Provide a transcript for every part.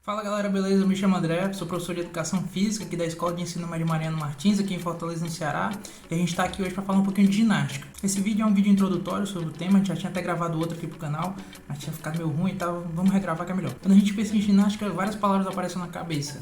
Fala galera, beleza? Eu me chamo André, sou professor de Educação Física aqui da Escola de Ensino Médio Mariano Martins, aqui em Fortaleza, no Ceará. E a gente está aqui hoje para falar um pouquinho de ginástica. Esse vídeo é um vídeo introdutório sobre o tema, a gente já tinha até gravado outro aqui pro canal, mas tinha ficado meio ruim e tal, vamos regravar que é melhor. Quando a gente pensa em ginástica, várias palavras aparecem na cabeça.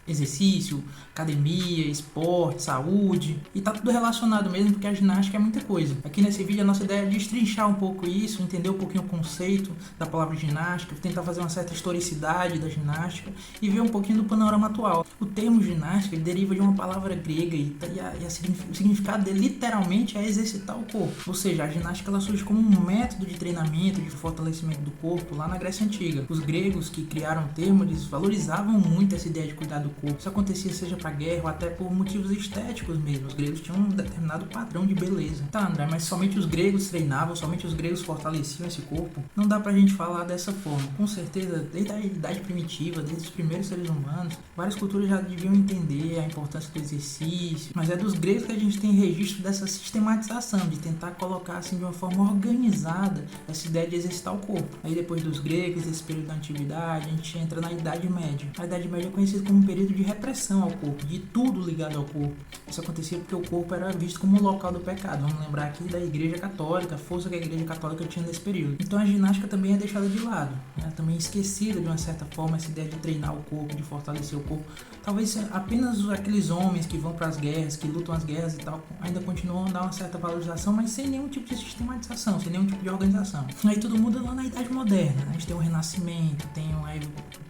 Exercício, academia, esporte, saúde, e tá tudo relacionado mesmo, porque a ginástica é muita coisa. Aqui nesse vídeo a nossa ideia é destrinchar um pouco isso, entender um pouquinho o conceito da palavra ginástica, tentar fazer uma certa historicidade da ginástica e ver um pouquinho do panorama atual. O termo ginástica ele deriva de uma palavra grega e o significado dele literalmente é exercitar o corpo. Ou seja, a ginástica ela surge como um método de treinamento, de fortalecimento do corpo lá na Grécia Antiga. Os gregos que criaram o termo, eles valorizavam muito essa ideia de cuidar do corpo. Isso acontecia seja para guerra ou até por motivos estéticos mesmo. Os gregos tinham um determinado padrão de beleza. Tá, André, mas somente os gregos treinavam, somente os gregos fortaleciam esse corpo? Não dá pra gente falar dessa forma. Com certeza, desde a idade primitiva, desde os primeiros seres humanos, várias culturas já deviam entender a importância do exercício, mas é dos gregos que a gente tem registro dessa sistematização, de tentar colocar assim de uma forma organizada essa ideia de exercitar o corpo. Aí depois dos gregos, esse período da antiguidade, a gente entra na Idade Média. A Idade Média é conhecida como um período de repressão ao corpo, de tudo ligado ao corpo. Isso acontecia porque o corpo era visto como o local do pecado. Vamos lembrar aqui da Igreja Católica, a força que a Igreja Católica tinha nesse período. Então a ginástica também é deixada de lado, né? Também é esquecida de uma certa forma essa ideia de treinar o corpo, de fortalecer o corpo. Talvez apenas aqueles homens que vão para as guerras, que lutam as guerras e tal, ainda continuam a dar uma certa valorização, mas sem nenhum tipo de sistematização, sem nenhum tipo de organização. Aí tudo muda lá na Idade Moderna, né? A gente tem o Renascimento, tem o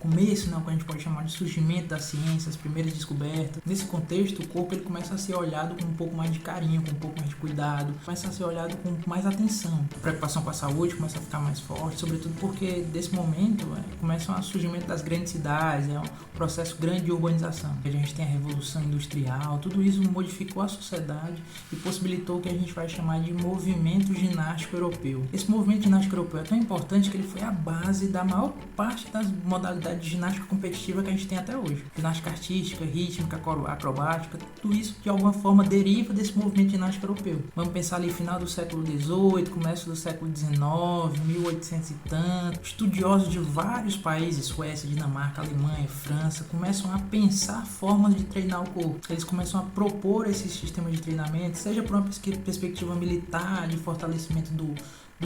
começo, né, o que a gente pode chamar de surgimento da ciência, as primeiras descobertas. Nesse contexto, o corpo ele começa a ser olhado com um pouco mais de carinho, com um pouco mais de cuidado, começa a ser olhado com mais atenção. A preocupação com a saúde começa a ficar mais forte, sobretudo porque desse momento começa o surgimento das grandes cidades, um processo grande de urbanização. A gente tem a Revolução Industrial, tudo isso modificou a sociedade e possibilitou o que a gente vai chamar de movimento ginástico europeu. Esse movimento ginástico europeu é tão importante que ele foi a base da maior parte das modalidades de ginástica competitiva que a gente tem até hoje. Ginástica artística, rítmica, acrobática, tudo isso de alguma forma deriva desse movimento ginástico europeu. Vamos pensar ali final do século XVIII, começo do século XIX, 1800 e tanto. Estudiosos de vários países, Suécia, Dinamarca, Alemanha, França, começam a pensar formas de treinar o corpo. Eles começam a propor esses sistemas de treinamento, seja por uma perspectiva militar, de fortalecimento do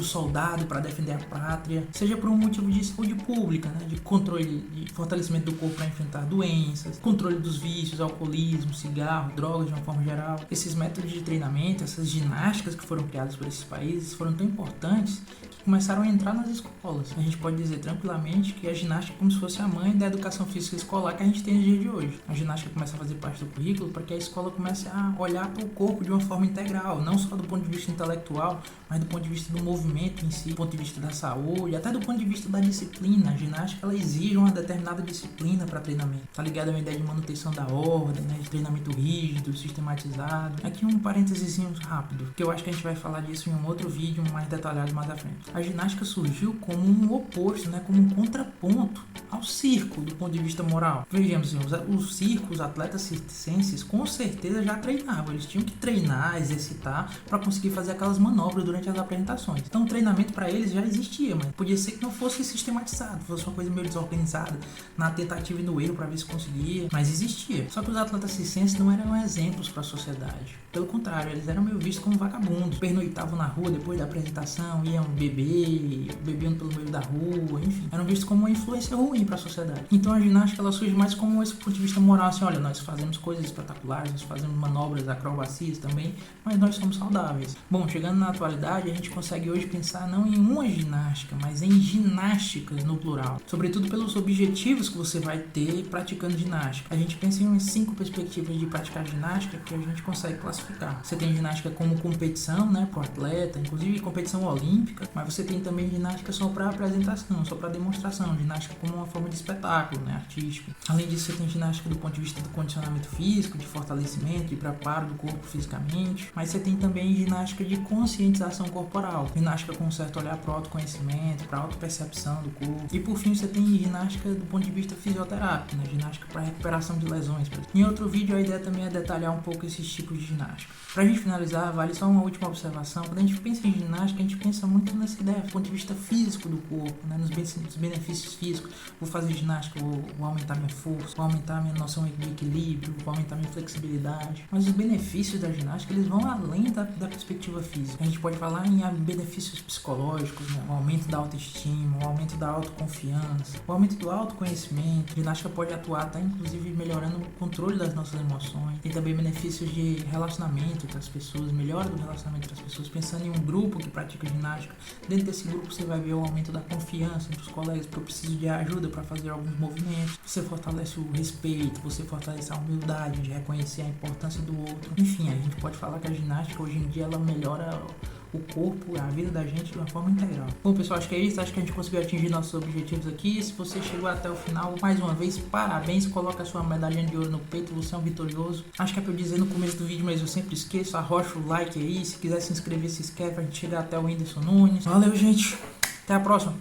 soldado para defender a pátria, seja por um motivo de saúde pública, né, de controle, de fortalecimento do corpo para enfrentar doenças, controle dos vícios, alcoolismo, cigarro, drogas de uma forma geral. Esses métodos de treinamento, essas ginásticas que foram criadas por esses países foram tão importantes que começaram a entrar nas escolas. A gente pode dizer tranquilamente que a ginástica é como se fosse a mãe da educação física escolar que a gente tem no dia de hoje. A ginástica começa a fazer parte do currículo para que a escola comece a olhar para o corpo de uma forma integral, não só do ponto de vista intelectual, mas do ponto de vista do movimento em si, do ponto de vista da saúde, até do ponto de vista da disciplina. A ginástica ela exige uma determinada disciplina para treinamento. Tá ligado a uma ideia de manutenção da ordem, né, de treinamento rígido, sistematizado. Aqui um parênteses rápido, que eu acho que a gente vai falar disso em um outro vídeo mais detalhado mais à frente. A ginástica surgiu como um oposto, né, como um contraponto ao circo do ponto de vista moral. Vejamos, os circos, os atletas circenses com certeza já treinavam, eles tinham que treinar, exercitar para conseguir fazer aquelas manobras durante as apresentações. Então o treinamento para eles já existia, mas podia ser que não fosse sistematizado, fosse uma coisa meio desorganizada, na tentativa e no erro para ver se conseguia, mas existia. Só que os atletas circenses não eram exemplos para a sociedade. Pelo contrário, eles eram meio vistos como vagabundos, pernoitavam na rua depois da apresentação, iam bebiam pelo meio da rua, enfim, eram vistos como uma influência ruim para a sociedade. Então a ginástica ela surge mais como esse ponto de vista moral, assim, olha, nós fazemos coisas espetaculares, nós fazemos manobras, acrobacias também, mas nós somos saudáveis. Bom, chegando na atualidade, a gente consegue hoje pensar não em uma ginástica, mas em ginásticas no plural, sobretudo pelos objetivos que você vai ter praticando ginástica. A gente pensa em umas 5 perspectivas de praticar ginástica que a gente consegue classificar. Você tem ginástica como competição, né, para o atleta, inclusive competição olímpica, mas você tem também ginástica só para apresentação, só para demonstração, ginástica como uma forma de espetáculo, né, artístico. Além disso, você tem ginástica do ponto de vista do condicionamento físico, de fortalecimento, de preparo do corpo fisicamente, mas você tem também ginástica de conscientização corporal, ginástica com um certo olhar para o autoconhecimento, para a autopercepção do corpo. E por fim, você tem ginástica do ponto de vista fisioterápico, né, ginástica para recuperação de lesões. Em outro vídeo, a ideia também é detalhar um pouco esses tipos de ginástica. Para a gente finalizar, vale só uma última observação. Quando a gente pensa em ginástica, a gente pensa muito nessa ideia do ponto de vista físico do corpo, né, nos benefícios físicos. Vou fazer ginástica, vou aumentar minha força, vou aumentar minha noção de equilíbrio, vou aumentar minha flexibilidade. Mas os benefícios da ginástica, eles vão além da perspectiva física. A gente pode falar em benefícios psicológicos, né? O aumento da autoestima, o aumento da autoconfiança, o aumento do autoconhecimento. A ginástica pode atuar, tá, inclusive melhorando o controle das nossas emoções. Tem também benefícios de relacionamento entre as pessoas, melhora do relacionamento entre as pessoas. Pensando em um grupo que pratica ginástica, dentro desse grupo você vai ver o aumento da confiança entre os colegas, porque eu preciso de ajuda para fazer alguns movimentos. Você fortalece o respeito, você fortalece a humildade de reconhecer a importância do outro. Enfim, a gente pode falar que a ginástica hoje em dia ela melhora o corpo, a vida da gente de uma forma integral. Bom, pessoal, acho que é isso. Acho que a gente conseguiu atingir nossos objetivos aqui. Se você chegou até o final, mais uma vez, parabéns. Coloca a sua medalhinha de ouro no peito. Você é um vitorioso. Acho que é pra eu dizer no começo do vídeo, mas eu sempre esqueço. Arrocha o like aí. Se quiser se inscrever, se inscreve pra gente chegar até o Whindersson Nunes. Valeu, gente. Até a próxima.